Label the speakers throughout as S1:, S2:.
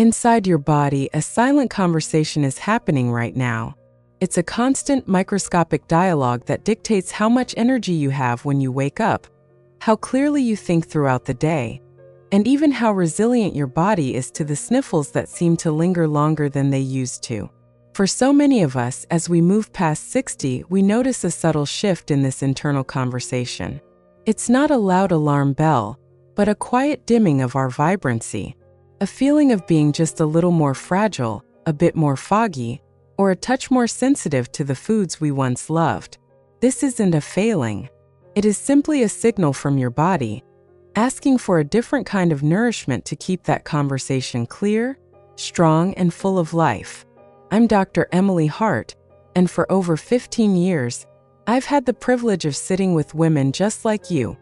S1: Inside your body, a silent conversation is happening right now. It's a constant microscopic dialogue that dictates how much energy you have when you wake up, how clearly you think throughout the day, and even how resilient your body is to the sniffles that seem to linger longer than they used to. For so many of us, as we move past 60, we notice a subtle shift in this internal conversation. It's not a loud alarm bell, but a quiet dimming of our vibrancy, a feeling of being just a little more fragile, a bit more foggy, or a touch more sensitive to the foods we once loved. This isn't a failing. It is simply a signal from your body, asking for a different kind of nourishment to keep that conversation clear, strong, and full of life. I'm Dr. Emily Hart, and for over 15 years, I've had the privilege of sitting with women just like you,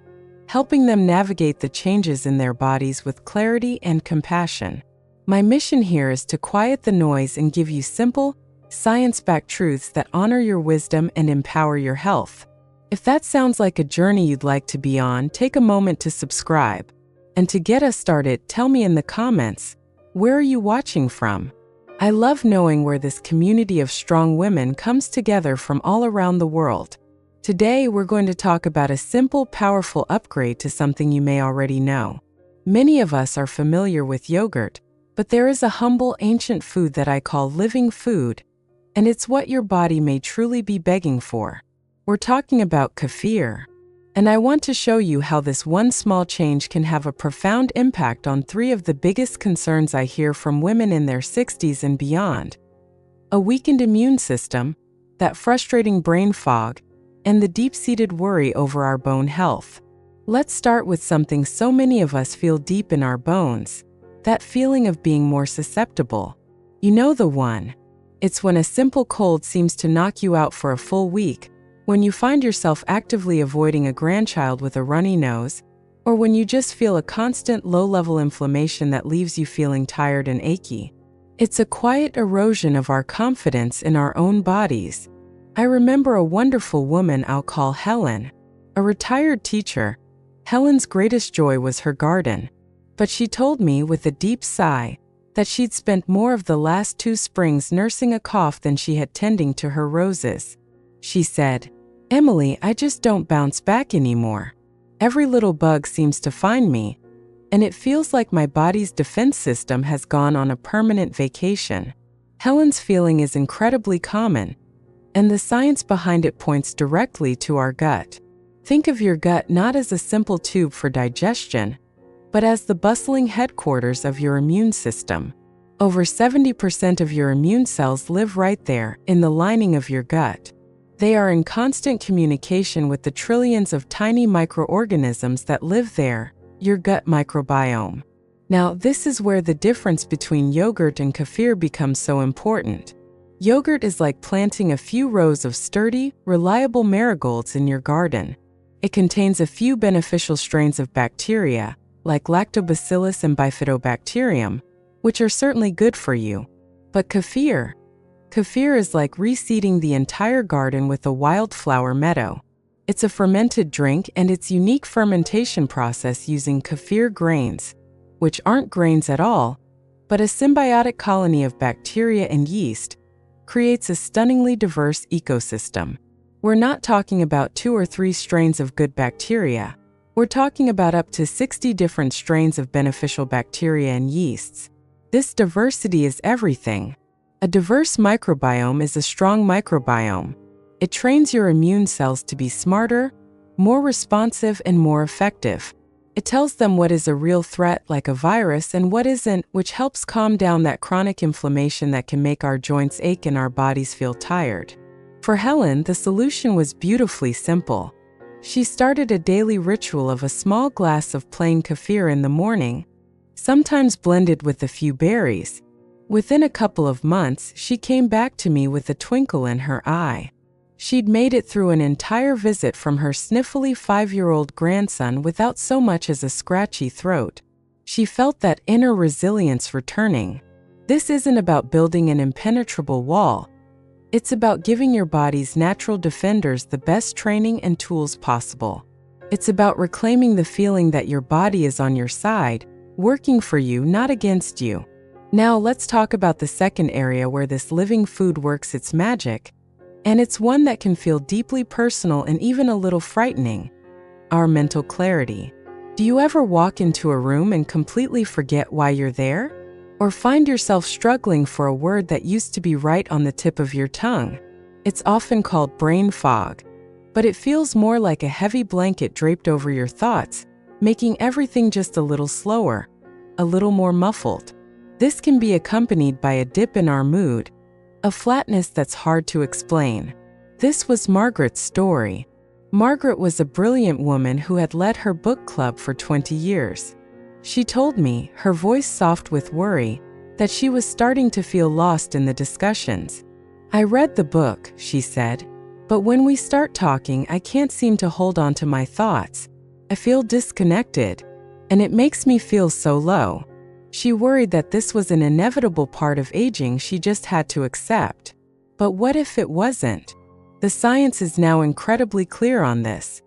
S1: helping them navigate the changes in their bodies with clarity and compassion. My mission here is to quiet the noise and give you simple, science-backed truths that honor your wisdom and empower your health. If that sounds like a journey you'd like to be on, take a moment to subscribe. And to get us started, tell me in the comments, where are you watching from? I love knowing where this community of strong women comes together from all around the world. Today, we're going to talk about a simple, powerful upgrade to something you may already know. Many of us are familiar with yogurt, but there is a humble, ancient food that I call living food, and it's what your body may truly be begging for. We're talking about kefir, and I want to show you how this one small change can have a profound impact on three of the biggest concerns I hear from women in their 60s and beyond: a weakened immune system, that frustrating brain fog, and the deep-seated worry over our bone health. Let's start with something so many of us feel deep in our bones, that feeling of being more susceptible. You know the one. It's when a simple cold seems to knock you out for a full week, when you find yourself actively avoiding a grandchild with a runny nose, or when you just feel a constant low-level inflammation that leaves you feeling tired and achy. It's a quiet erosion of our confidence in our own bodies. I remember a wonderful woman I'll call Helen, a retired teacher. Helen's greatest joy was her garden, but she told me with a deep sigh that she'd spent more of the last 2 springs nursing a cough than she had tending to her roses. She said, "Emily, I just don't bounce back anymore. Every little bug seems to find me, and it feels like my body's defense system has gone on a permanent vacation." Helen's feeling is incredibly common, and the science behind it points directly to our gut. Think of your gut not as a simple tube for digestion, but as the bustling headquarters of your immune system. Over 70% of your immune cells live right there, in the lining of your gut. They are in constant communication with the trillions of tiny microorganisms that live there, your gut microbiome. Now, this is where the difference between yogurt and kefir becomes so important. Yogurt is like planting a few rows of sturdy, reliable marigolds in your garden. It contains a few beneficial strains of bacteria, like lactobacillus and bifidobacterium, which are certainly good for you. But kefir is like reseeding the entire garden with a wildflower meadow. It's a fermented drink, and its unique fermentation process using kefir grains, which aren't grains at all, but a symbiotic colony of bacteria and yeast, creates a stunningly diverse ecosystem. We're not talking about 2 or 3 strains of good bacteria. We're talking about up to 60 different strains of beneficial bacteria and yeasts. This diversity is everything. A diverse microbiome is a strong microbiome. It trains your immune cells to be smarter, more responsive, and more effective. It tells them what is a real threat, like a virus, and what isn't, which helps calm down that chronic inflammation that can make our joints ache and our bodies feel tired. For Helen, the solution was beautifully simple. She started a daily ritual of a small glass of plain kefir in the morning, sometimes blended with a few berries. Within a couple of months, she came back to me with a twinkle in her eye. She'd made it through an entire visit from her sniffly 5-year-old grandson without so much as a scratchy throat. She felt that inner resilience returning. This isn't about building an impenetrable wall. It's about giving your body's natural defenders the best training and tools possible. It's about reclaiming the feeling that your body is on your side, working for you, not against you. Now let's talk about the second area where this living food works its magic, and it's one that can feel deeply personal and even a little frightening: our mental clarity. Do you ever walk into a room and completely forget why you're there? Or find yourself struggling for a word that used to be right on the tip of your tongue? It's often called brain fog, but it feels more like a heavy blanket draped over your thoughts, making everything just a little slower, a little more muffled. This can be accompanied by a dip in our mood, a flatness that's hard to explain. This was Margaret's story. Margaret was a brilliant woman who had led her book club for 20 years. She told me, her voice soft with worry, that she was starting to feel lost in the discussions. "I read the book," she said, "but when we start talking, I can't seem to hold on to my thoughts. I feel disconnected, and it makes me feel so low." She worried that this was an inevitable part of aging she just had to accept. But what if it wasn't? The science is now incredibly clear on this.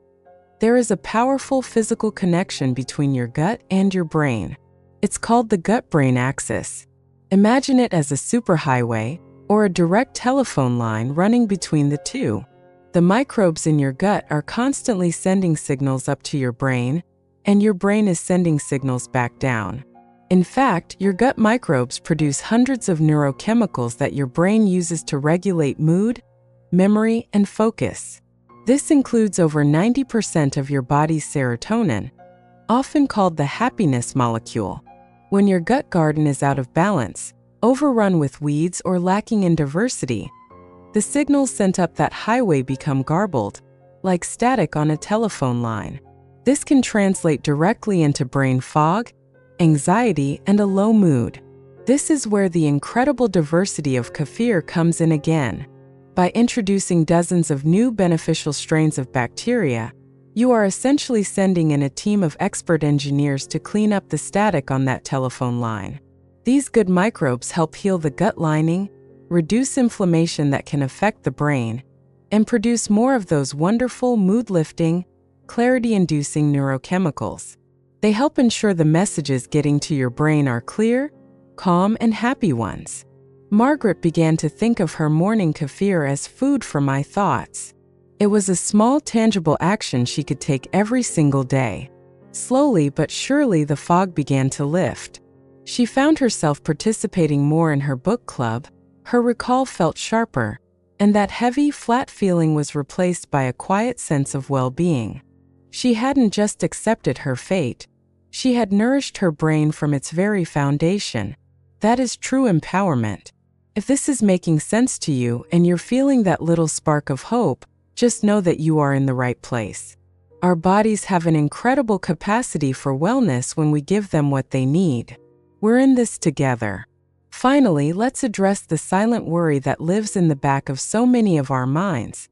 S1: There is a powerful physical connection between your gut and your brain. It's called the gut-brain axis. Imagine it as a superhighway or a direct telephone line running between the two. The microbes in your gut are constantly sending signals up to your brain, and your brain is sending signals back down. In fact, your gut microbes produce hundreds of neurochemicals that your brain uses to regulate mood, memory, and focus. This includes over 90% of your body's serotonin, often called the happiness molecule. When your gut garden is out of balance, overrun with weeds, or lacking in diversity, the signals sent up that highway become garbled, like static on a telephone line. This can translate directly into brain fog, anxiety, and a low mood. This is where the incredible diversity of Kefir comes in again. By introducing dozens of new beneficial strains of bacteria, you are essentially sending in a team of expert engineers to clean up the static on that telephone line. These good microbes help heal the gut lining, reduce inflammation that can affect the brain, and produce more of those wonderful mood-lifting, clarity-inducing neurochemicals. They help ensure the messages getting to your brain are clear, calm, and happy ones. Margaret began to think of her morning kefir as food for my thoughts. It was a small, tangible action she could take every single day. Slowly but surely, the fog began to lift. She found herself participating more in her book club, her recall felt sharper, and that heavy, flat feeling was replaced by a quiet sense of well-being. She hadn't just accepted her fate, she had nourished her brain from its very foundation. That is true empowerment. If this is making sense to you and you're feeling that little spark of hope, just know that you are in the right place. Our bodies have an incredible capacity for wellness when we give them what they need. We're in this together. Finally, let's address the silent worry that lives in the back of so many of our minds: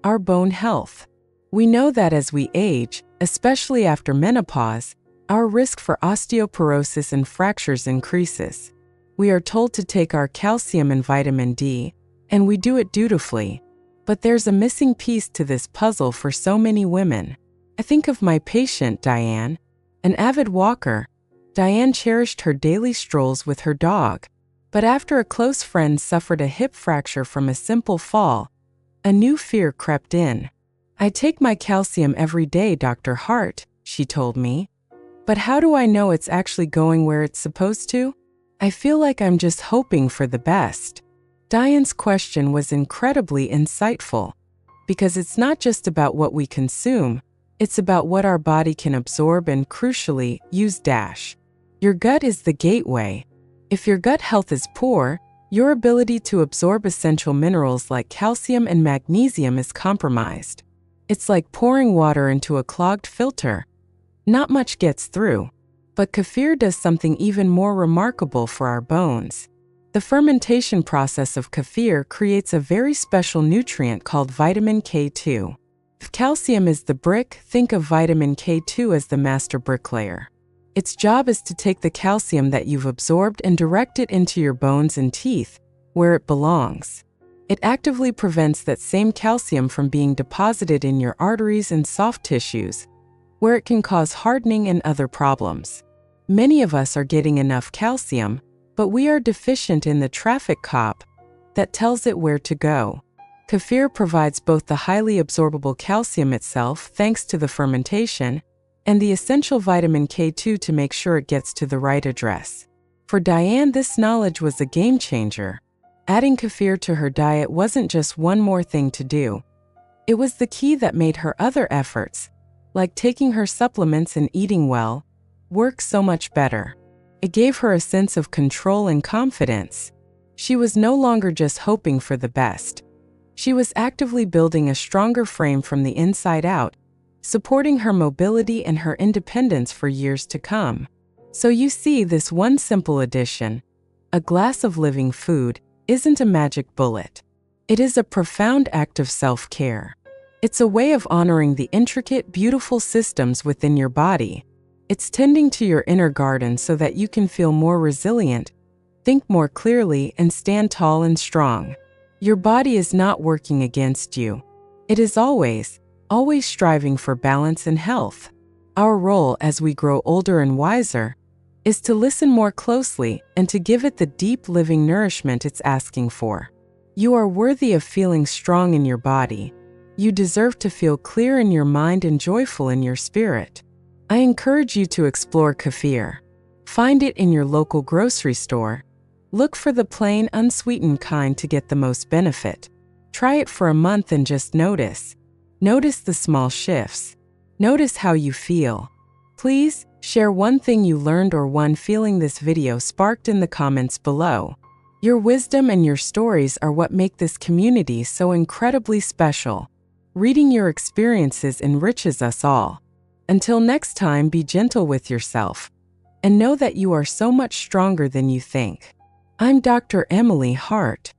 S1: our bone health. We know that as we age, especially after menopause, our risk for osteoporosis and fractures increases. We are told to take our calcium and vitamin D, and we do it dutifully. But there's a missing piece to this puzzle for so many women. I think of my patient, Diane, an avid walker. Diane cherished her daily strolls with her dog. But after a close friend suffered a hip fracture from a simple fall, a new fear crept in. "I take my calcium every day, Dr. Hart," she told me. "But how do I know it's actually going where it's supposed to? I feel like I'm just hoping for the best." Diane's question was incredibly insightful, because it's not just about what we consume, it's about what our body can absorb and, crucially, use. Your gut is the gateway. If your gut health is poor, your ability to absorb essential minerals like calcium and magnesium is compromised. It's like pouring water into a clogged filter. Not much gets through. But kefir does something even more remarkable for our bones. The fermentation process of kefir creates a very special nutrient called vitamin K2. If calcium is the brick, think of vitamin K2 as the master bricklayer. Its job is to take the calcium that you've absorbed and direct it into your bones and teeth, where it belongs. It actively prevents that same calcium from being deposited in your arteries and soft tissues, where it can cause hardening and other problems. Many of us are getting enough calcium, but we are deficient in the traffic cop that tells it where to go. Kefir provides both the highly absorbable calcium itself, thanks to the fermentation, and the essential vitamin K2 to make sure it gets to the right address. For Diane, this knowledge was a game changer. Adding kefir to her diet wasn't just one more thing to do. It was the key that made her other efforts, like taking her supplements and eating well, work so much better. It gave her a sense of control and confidence. She was no longer just hoping for the best. She was actively building a stronger frame from the inside out, supporting her mobility and her independence for years to come. So you see, this one simple addition, a glass of living food, isn't a magic bullet. It is a profound act of self-care. It's a way of honoring the intricate, beautiful systems within your body. It's tending to your inner garden so that you can feel more resilient, think more clearly, and stand tall and strong. Your body is not working against you. It is always striving for balance and health. Our role as we grow older and wiser is to listen more closely and to give it the deep living nourishment it's asking for. You are worthy of feeling strong in your body. You deserve to feel clear in your mind and joyful in your spirit. I encourage you to explore kefir. Find it in your local grocery store. Look for the plain, unsweetened kind to get the most benefit. Try it for a month and just notice. Notice the small shifts. Notice how you feel. Please share one thing you learned or one feeling this video sparked in the comments below. Your wisdom and your stories are what make this community so incredibly special. Reading your experiences enriches us all. Until next time, be gentle with yourself and know that you are so much stronger than you think. I'm Dr. Emily Hart.